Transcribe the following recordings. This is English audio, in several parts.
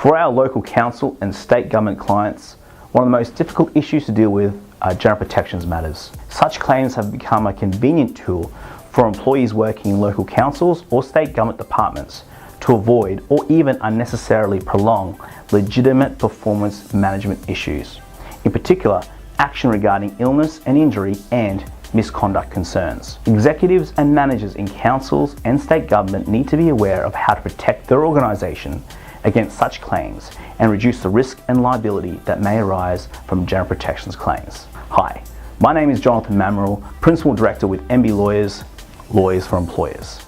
For our local council and state government clients, one of the most difficult issues to deal with are general protections matters. Such claims have become a convenient tool for employees working in local councils or state government departments to avoid or even unnecessarily prolong legitimate performance management issues. In particular, action regarding illness and injury and misconduct concerns. Executives and managers in councils and state government need to be aware of how to protect their organisation against such claims and reduce the risk and liability that may arise from general protections claims. Hi, my name is Jonathan Mamaril, Principal Director with MB Lawyers, Lawyers for Employers.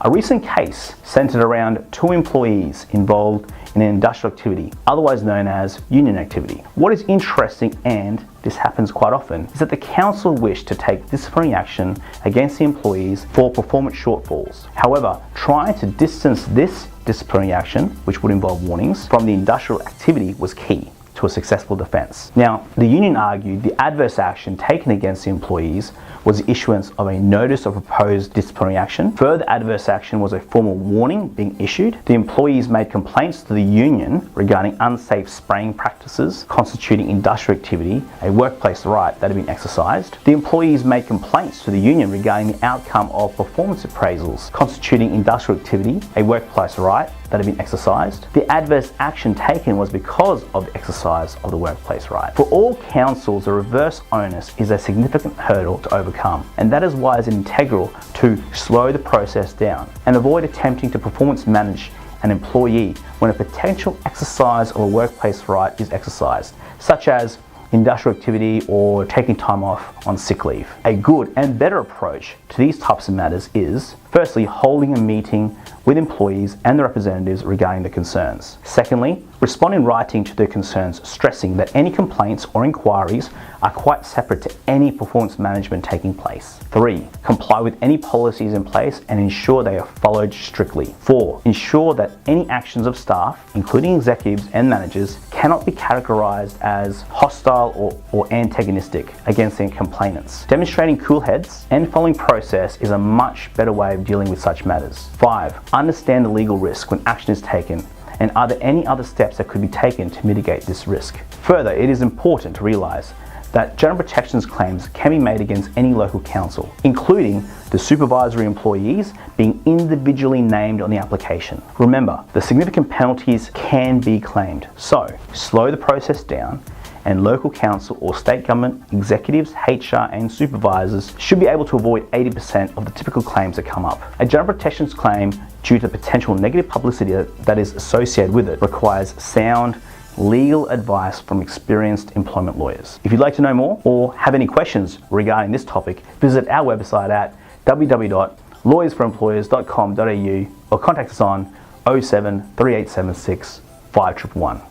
A recent case centred around 2 employees involved in an industrial activity, otherwise known as union activity. What is interesting, and this happens quite often, is that the council wished to take disciplinary action against the employees for performance shortfalls. However, trying to distance this disciplinary action, which would involve warnings, from the industrial activity was key to a successful defence. Now, the union argued the adverse action taken against the employees was the issuance of a notice of proposed disciplinary action. Further adverse action was a formal warning being issued. The employees made complaints to the union regarding unsafe spraying practices constituting industrial activity, a workplace right that had been exercised. The employees made complaints to the union regarding the outcome of performance appraisals constituting industrial activity, a workplace right that had been exercised. The adverse action taken was because of the exercise of the workplace right. For all councils, the reverse onus is a significant hurdle to overcome, and that is why it's integral to slow the process down and avoid attempting to performance manage an employee when a potential exercise of a workplace right is exercised, such as industrial activity or taking time off on sick leave. A good and better approach to these types of matters is, firstly, holding a meeting with employees and their representatives regarding the concerns. Secondly, respond in writing to their concerns, stressing that any complaints or inquiries are quite separate to any performance management taking place. 3, comply with any policies in place and ensure they are followed strictly. 4, ensure that any actions of staff, including executives and managers, cannot be categorized as hostile or antagonistic against their complainants. Demonstrating cool heads and following process is a much better way of dealing with such matters. 5, understand the legal risk when action is taken, and are there any other steps that could be taken to mitigate this risk? Further, it is important to realise that general protections claims can be made against any local council, including the supervisory employees being individually named on the application. Remember, the significant penalties can be claimed, so slow the process down, and local council or state government executives, HR and supervisors should be able to avoid 80% of the typical claims that come up. A general protections claim, due to the potential negative publicity that is associated with it, requires sound legal advice from experienced employment lawyers. If you'd like to know more or have any questions regarding this topic, visit our website at www.lawyersforemployers.com.au or contact us on 07 3876 5111.